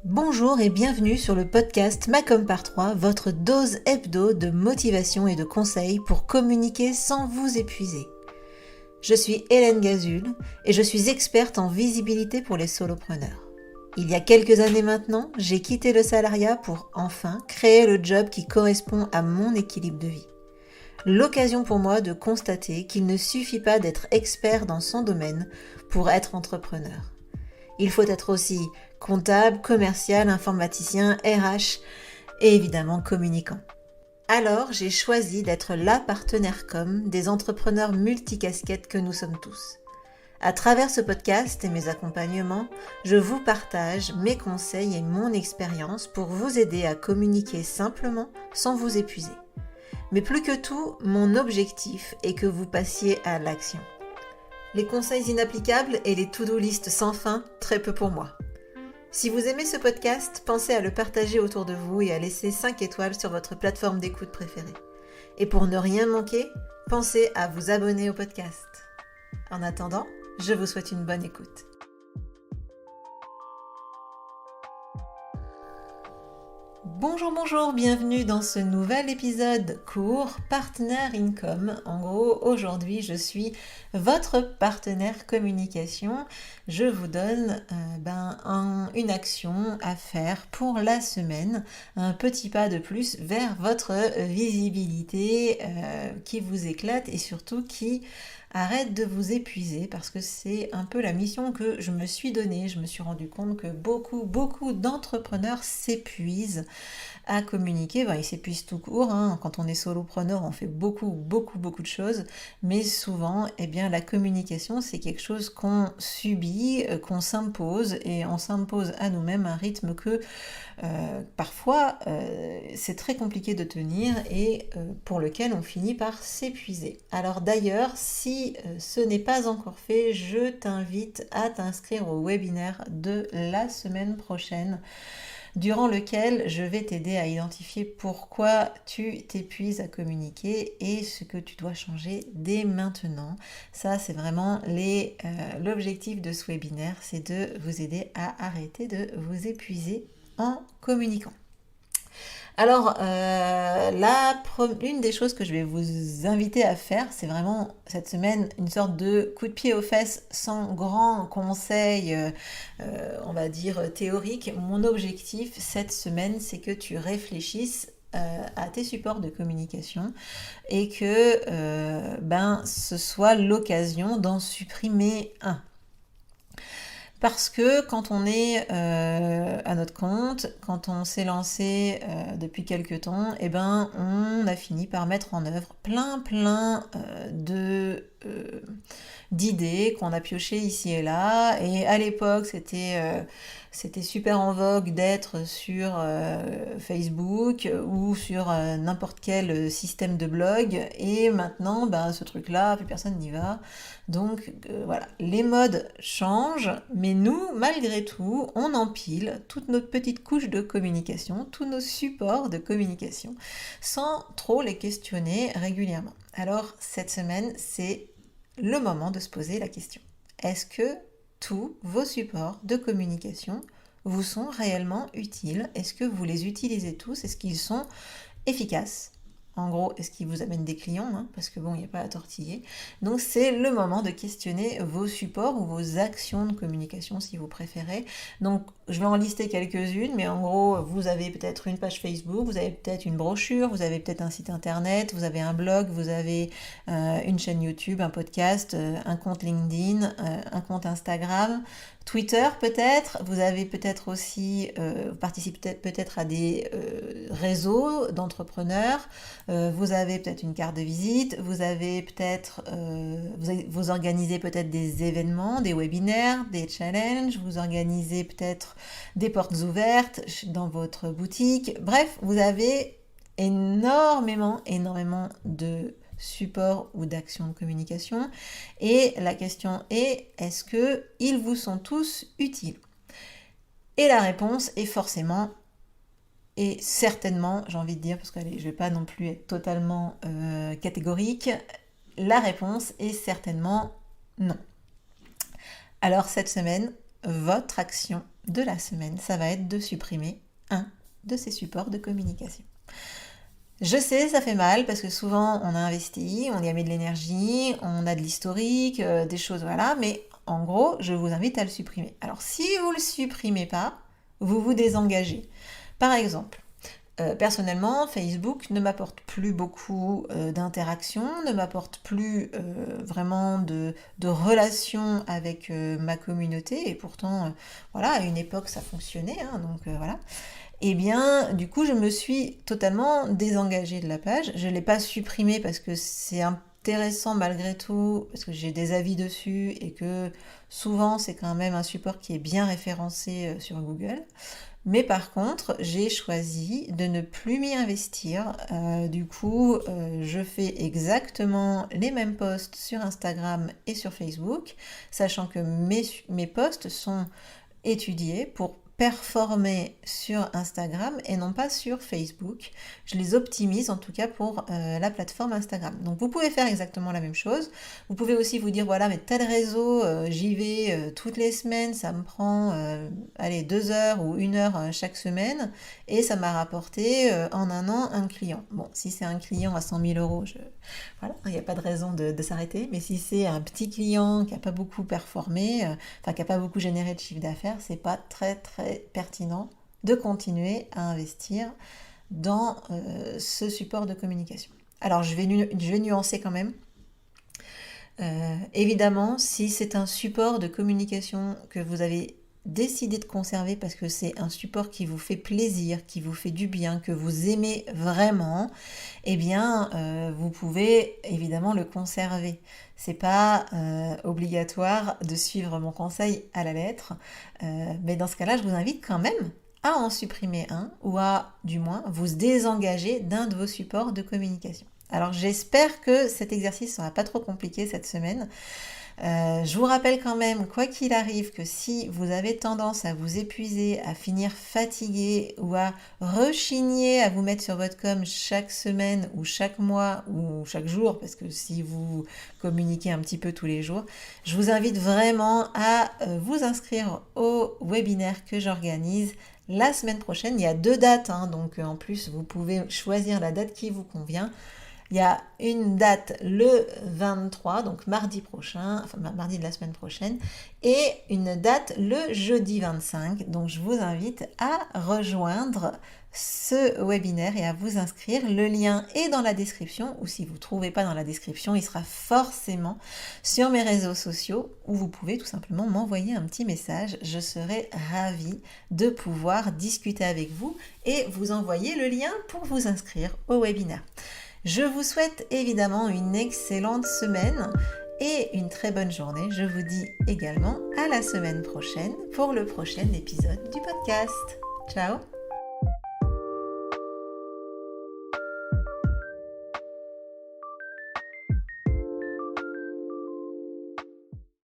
Bonjour et bienvenue sur le podcast Macom par 3, votre dose hebdo de motivation et de conseils pour communiquer sans vous épuiser. Je suis Hélène Gazul et je suis experte en visibilité pour les solopreneurs. Il y a quelques années maintenant, j'ai quitté le salariat pour enfin créer le job qui correspond à mon équilibre de vie. L'occasion pour moi de constater qu'il ne suffit pas d'être expert dans son domaine pour être entrepreneur. Il faut être aussi comptable, commercial, informaticien, RH et évidemment communicant. Alors, j'ai choisi d'être la partenaire com des entrepreneurs multicasquettes que nous sommes tous. À travers ce podcast et mes accompagnements, je vous partage mes conseils et mon expérience pour vous aider à communiquer simplement sans vous épuiser. Mais plus que tout, mon objectif est que vous passiez à l'action. Les conseils inapplicables et les to-do list sans fin, très peu pour moi. Si vous aimez ce podcast, pensez à le partager autour de vous et à laisser 5 étoiles sur votre plateforme d'écoute préférée. Et pour ne rien manquer, pensez à vous abonner au podcast. En attendant, je vous souhaite une bonne écoute. Bonjour, bienvenue dans ce nouvel épisode court Partner Income. En gros, aujourd'hui, je suis votre partenaire communication. Je vous donne une action à faire pour la semaine, un petit pas de plus vers votre visibilité qui vous éclate et surtout qui arrête de vous épuiser, parce que c'est un peu la mission que je me suis donnée. Je me suis rendu compte que beaucoup d'entrepreneurs s'épuisent à communiquer. Ils s'épuisent tout court. Quand on est solopreneur, on fait beaucoup de choses, mais souvent, la communication, c'est quelque chose qu'on subit, qu'on s'impose, et on s'impose à nous-mêmes un rythme que parfois c'est très compliqué de tenir et pour lequel on finit par s'épuiser. Alors d'ailleurs, si ce n'est pas encore fait, je t'invite à t'inscrire au webinaire de la semaine prochaine, durant lequel je vais t'aider à identifier pourquoi tu t'épuises à communiquer et ce que tu dois changer dès maintenant. Ça, c'est vraiment l'objectif de ce webinaire, c'est de vous aider à arrêter de vous épuiser en communiquant. Alors, une des choses que je vais vous inviter à faire, c'est vraiment cette semaine une sorte de coup de pied aux fesses sans grand conseil, on va dire théorique. Mon objectif cette semaine, c'est que tu réfléchisses à tes supports de communication et que ce soit l'occasion d'en supprimer un. Parce que quand on est à notre compte, quand on s'est lancé depuis quelques temps, on a fini par mettre en œuvre plein d'idées qu'on a piochées ici et là. Et à l'époque, c'était super en vogue d'être sur Facebook ou sur n'importe quel système de blog. Et maintenant, ce truc-là, plus personne n'y va. Donc voilà, les modes changent, mais nous, malgré tout, on empile toute notre petite couche de communication, tous nos supports de communication, sans trop les questionner régulièrement. Alors, cette semaine, c'est le moment de se poser la question. Est-ce que tous vos supports de communication vous sont réellement utiles? Est-ce que vous les utilisez tous? Est-ce qu'ils sont efficaces? En gros, est-ce qu'ils vous amènent des clients, parce que il n'y a pas à tortiller. Donc c'est le moment de questionner vos supports ou vos actions de communication si vous préférez. Donc je vais en lister quelques-unes, mais en gros, vous avez peut-être une page Facebook, vous avez peut-être une brochure, vous avez peut-être un site internet, vous avez un blog, vous avez une chaîne YouTube, un podcast, un compte LinkedIn, un compte Instagram, Twitter peut-être, vous avez peut-être aussi, vous participez peut-être à des réseaux d'entrepreneurs, vous avez peut-être une carte de visite, vous avez peut-être, vous organisez peut-être des événements, des webinaires, des challenges, vous organisez peut-être des portes ouvertes dans votre boutique. Bref, vous avez énormément de support ou d'action de communication, et la question est, est-ce qu'ils vous sont tous utiles? Et la réponse est forcément et certainement, j'ai envie de dire, parce que je ne vais pas non plus être totalement catégorique, la réponse est certainement non. Alors cette semaine, votre action de la semaine, ça va être de supprimer un de ces supports de communication. Je sais, ça fait mal parce que souvent on a investi, on y a mis de l'énergie, on a de l'historique, des choses, voilà, mais en gros, je vous invite à le supprimer. Alors si vous ne le supprimez pas, vous vous désengagez. Par exemple, personnellement, Facebook ne m'apporte plus beaucoup d'interactions, ne m'apporte plus vraiment de relations avec ma communauté, et pourtant, voilà, à une époque ça fonctionnait, hein, donc voilà. Eh bien, du coup, je me suis totalement désengagée de la page. Je ne l'ai pas supprimée parce que c'est intéressant malgré tout, parce que j'ai des avis dessus et que souvent c'est quand même un support qui est bien référencé sur Google. Mais par contre, j'ai choisi de ne plus m'y investir. Du coup, je fais exactement les mêmes posts sur Instagram et sur Facebook, sachant que mes posts sont étudiés pour performer sur Instagram et non pas sur Facebook. Je les optimise en tout cas pour la plateforme Instagram. Donc vous pouvez faire exactement la même chose. Vous pouvez aussi vous dire voilà, mais tel réseau, j'y vais toutes les semaines, ça me prend 2 heures ou 1 heure chaque semaine et ça m'a rapporté en un an un client. Bon, si c'est un client à 100 000 euros, voilà, il n'y a pas de raison de s'arrêter, mais si c'est un petit client qui n'a pas beaucoup performé, qui n'a pas beaucoup généré de chiffre d'affaires, c'est pas très très pertinent de continuer à investir dans ce support de communication. Alors je vais nuancer quand même. Évidemment, si c'est un support de communication que vous avez décidé de conserver parce que c'est un support qui vous fait plaisir, qui vous fait du bien, que vous aimez vraiment, eh bien, vous pouvez évidemment le conserver. C'est pas obligatoire de suivre mon conseil à la lettre, mais dans ce cas-là, je vous invite quand même à en supprimer un ou à, du moins, vous désengager d'un de vos supports de communication. Alors j'espère que cet exercice ne sera pas trop compliqué cette semaine. Je vous rappelle quand même, quoi qu'il arrive, que si vous avez tendance à vous épuiser, à finir fatigué ou à rechigner à vous mettre sur votre com chaque semaine ou chaque mois ou chaque jour, parce que si vous communiquez un petit peu tous les jours, je vous invite vraiment à vous inscrire au webinaire que j'organise la semaine prochaine. Il y a 2 dates, hein, donc en plus vous pouvez choisir la date qui vous convient. Il y a une date le 23, donc mardi prochain, enfin mardi de la semaine prochaine, et une date le jeudi 25. Donc je vous invite à rejoindre ce webinaire et à vous inscrire. Le lien est dans la description, ou si vous ne trouvez pas dans la description, il sera forcément sur mes réseaux sociaux, où vous pouvez tout simplement m'envoyer un petit message. Je serai ravie de pouvoir discuter avec vous et vous envoyer le lien pour vous inscrire au webinaire. Je vous souhaite évidemment une excellente semaine et une très bonne journée. Je vous dis également à la semaine prochaine pour le prochain épisode du podcast. Ciao!